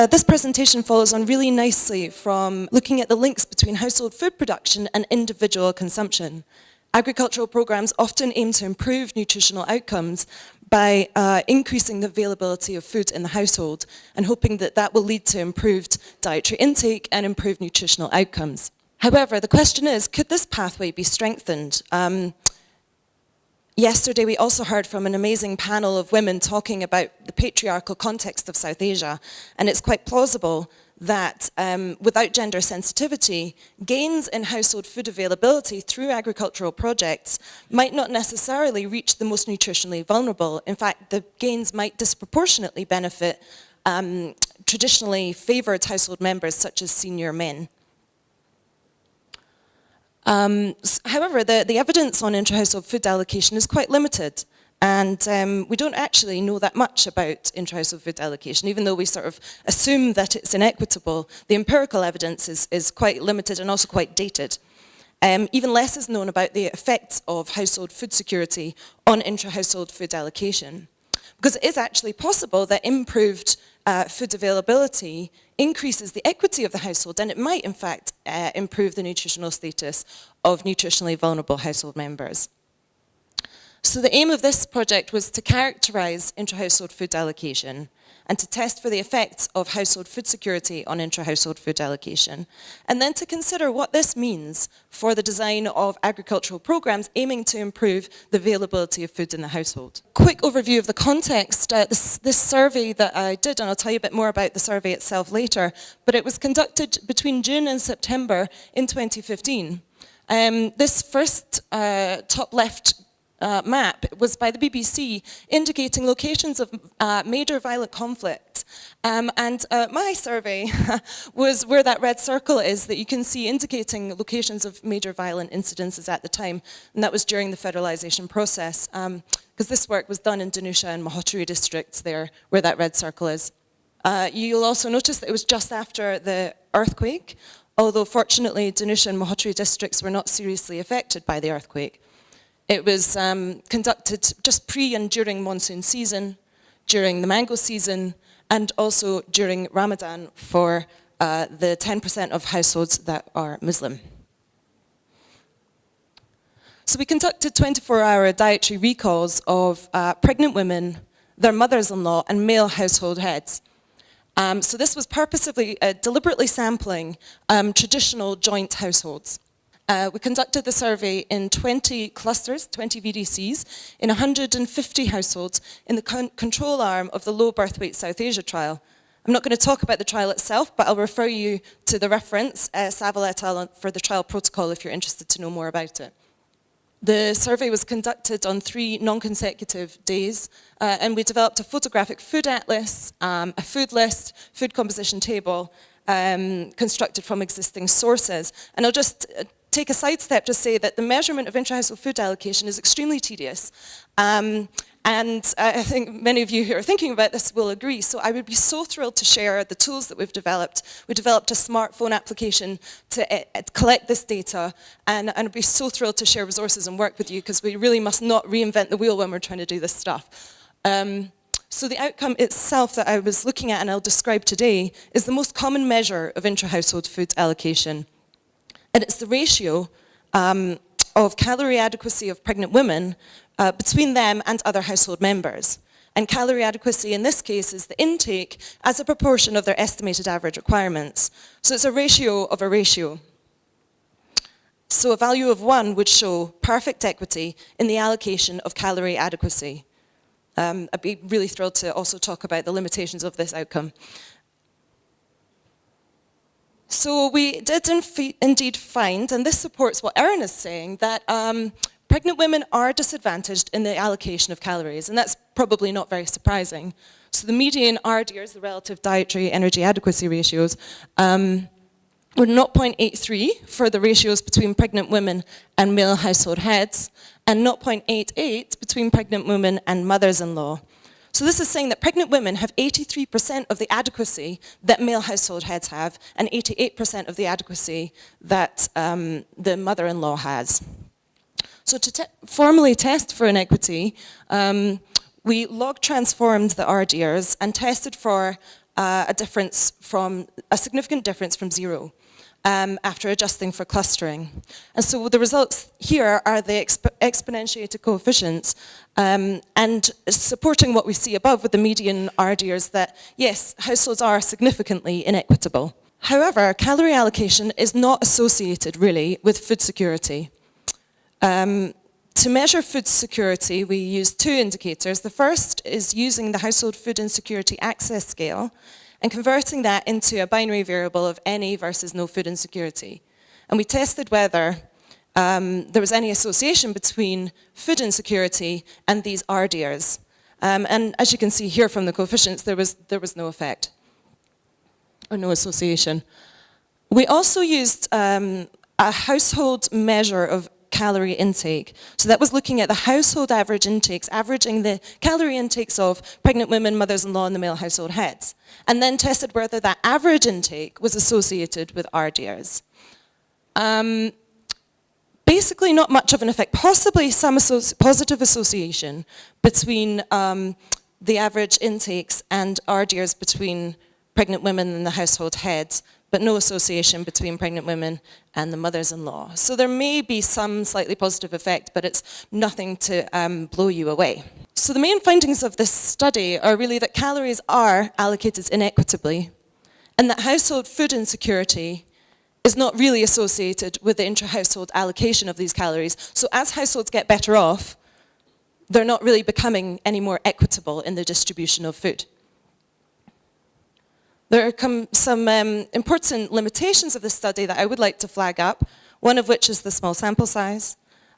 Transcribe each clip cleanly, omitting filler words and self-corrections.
this presentation follows on really nicely from looking at the links between household food production and individual consumption. Agricultural programs often aim to improve nutritional outcomes by increasing the availability of food in the household and hoping that that will lead to improved dietary intake and improved nutritional outcomes. However, the question is, could this pathway be strengthened? Yesterday we also heard from an amazing panel of women talking about the patriarchal context of South Asia, and it's quite plausible that without gender sensitivity, gains in household food availability through agricultural projects might not necessarily reach the most nutritionally vulnerable. In fact, the gains might disproportionately benefit traditionally favoured household members such as senior men. However, the evidence on intra-household food allocation is quite limited, and we don't actually know that much about intra-household food allocation. Even though we sort of assume that it's inequitable, the empirical evidence is quite limited and also quite dated. Even less is known about the effects of household food security on intra-household food allocation. Because it is actually possible that improved food availability increases the equity of the household, and it might in fact improve the nutritional status of nutritionally vulnerable household members. So the aim of this project was to characterise intra-household food allocation and to test for the effects of household food security on intra-household food allocation, and then to consider what this means for the design of agricultural programmes aiming to improve the availability of food in the household. Quick overview of the context. This survey that I did, and I'll tell you a bit more about the survey itself later, but it was conducted between June and September in 2015. This first top left map was by the BBC indicating locations of major violent conflict, and my survey was where that red circle is that you can see indicating locations of major violent incidences at the time, and that was during the federalisation process, because this work was done in Dhanusha and Mahotri districts there where that red circle is. You'll also notice that it was just after the earthquake, although fortunately Dhanusha and Mahotri districts were not seriously affected by the earthquake. It was conducted just pre and during monsoon season, during the mango season, and also during Ramadan for the 10% of households that are Muslim. So we conducted 24-hour dietary recalls of pregnant women, their mothers-in-law, and male household heads. So this was purposefully, deliberately sampling traditional joint households. We conducted the survey in 20 clusters, 20 VDCs, in 150 households in the control arm of the Low Birth Weight South Asia trial. I'm not going to talk about the trial itself, but I'll refer you to the reference, Saval et al. For the trial protocol if you're interested to know more about it. The survey was conducted on 3 non-consecutive days, and we developed a photographic food atlas, a food list, food composition table, constructed from existing sources. And I'll just take a sidestep to say that the measurement of intra-household food allocation is extremely tedious. And I think many of you who are thinking about this will agree. So I would be so thrilled to share the tools that we've developed. We developed a smartphone application to collect this data, and I'd be so thrilled to share resources and work with you, because we really must not reinvent the wheel when we're trying to do this stuff. So the outcome itself that I was looking at and I'll describe today is the most common measure of intra-household food allocation. And it's the ratio of calorie adequacy of pregnant women between them and other household members. And calorie adequacy in this case is the intake as a proportion of their estimated average requirements. So it's a ratio of a ratio. So a value of 1 would show perfect equity in the allocation of calorie adequacy. I'd be really thrilled to also talk about the limitations of this outcome. So we did indeed find, and this supports what Erin is saying, that pregnant women are disadvantaged in the allocation of calories, and that's probably not very surprising. So the median RDRs, the relative dietary energy adequacy ratios, were 0.83 for the ratios between pregnant women and male household heads, and 0.88 between pregnant women and mothers-in-law. So this is saying that pregnant women have 83% of the adequacy that male household heads have, and 88% of the adequacy that the mother-in-law has. So to formally test for inequity, we log transformed the RDRs and tested for a significant difference from zero after adjusting for clustering. And so the results here are the exponentiated coefficients and supporting what we see above with the median RDRs that, yes, households are significantly inequitable. However, calorie allocation is not associated really with food security. To measure food security, we use two indicators. The first is using the Household Food Insecurity Access Scale and converting that into a binary variable of any versus no food insecurity. And we tested whether there was any association between food insecurity and these RDRs. And as you can see here from the coefficients, there was no effect, or no association. We also used a household measure of calorie intake. So that was looking at the household average intakes, averaging the calorie intakes of pregnant women, mothers-in-law, and the male household heads, and then tested whether that average intake was associated with RDRs. Basically not much of an effect, possibly some positive association between the average intakes and RDRs between pregnant women and the household heads, but no association between pregnant women and the mothers-in-law. So there may be some slightly positive effect, but it's nothing to blow you away. So the main findings of this study are really that calories are allocated inequitably, and that household food insecurity is not really associated with the intra-household allocation of these calories. So as households get better off, they're not really becoming any more equitable in the distribution of food. There are some important limitations of the study that I would like to flag up, one of which is the small sample size.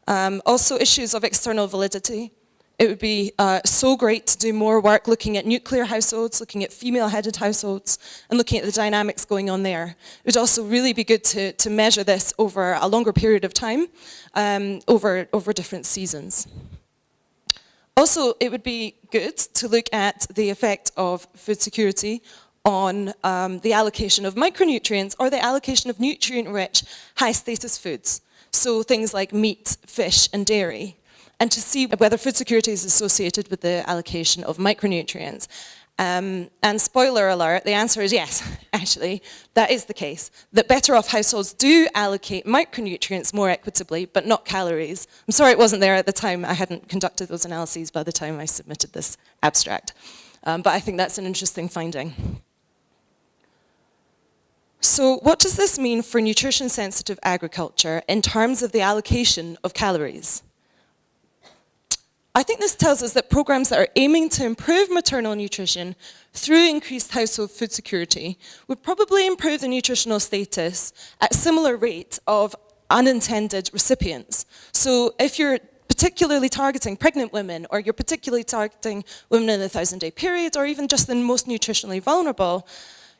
Also issues of external validity. It would be so great to do more work looking at nuclear households, looking at female-headed households, and looking at the dynamics going on there. It would also really be good to measure this over a longer period of time, over different seasons. Also, it would be good to look at the effect of food security on the allocation of micronutrients or the allocation of nutrient-rich, high-status foods. So things like meat, fish, and dairy. And to see whether food security is associated with the allocation of micronutrients. And spoiler alert, the answer is yes, actually, that is the case. That better off households do allocate micronutrients more equitably, but not calories. I'm sorry it wasn't there at the time. I hadn't conducted those analyses by the time I submitted this abstract. But I think that's an interesting finding. So what does this mean for nutrition-sensitive agriculture in terms of the allocation of calories? I think this tells us that programs that are aiming to improve maternal nutrition through increased household food security would probably improve the nutritional status at a similar rate of unintended recipients. So if you're particularly targeting pregnant women, or you're particularly targeting women in the 1,000-day period, or even just the most nutritionally vulnerable,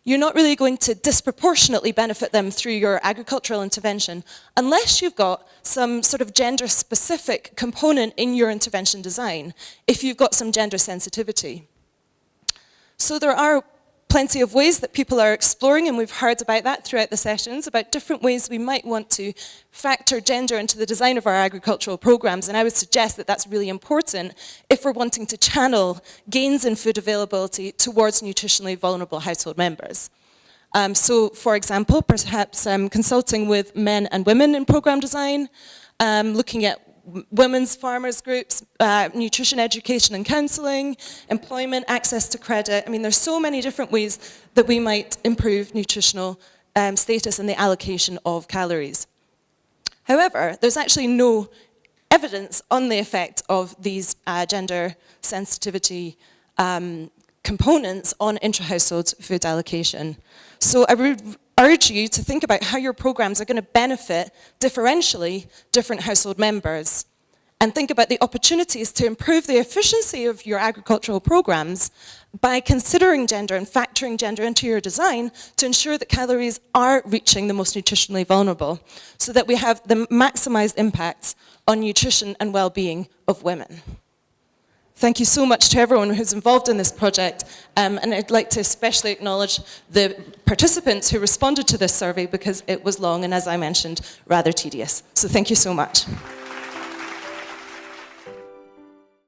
you're not really going to disproportionately benefit them through your agricultural intervention unless you've got some sort of gender-specific component in your intervention design, if you've got some gender sensitivity. So there are plenty of ways that people are exploring, and we've heard about that throughout the sessions, about different ways we might want to factor gender into the design of our agricultural programs, and I would suggest that that's really important if we're wanting to channel gains in food availability towards nutritionally vulnerable household members. So, for example, perhaps consulting with men and women in program design, looking at women's farmers groups, nutrition education and counselling, employment, access to credit. I mean, there's so many different ways that we might improve nutritional status and the allocation of calories. However, there's actually no evidence on the effect of these gender sensitivity components on intra-household food allocation. So I would urge you to think about how your programs are going to benefit differentially different household members, and think about the opportunities to improve the efficiency of your agricultural programs by considering gender and factoring gender into your design to ensure that calories are reaching the most nutritionally vulnerable, so that we have the maximized impacts on nutrition and well-being of women. Thank you so much to everyone who's involved in this project, and I'd like to especially acknowledge the participants who responded to this survey, because it was long and, as I mentioned, rather tedious. So thank you so much.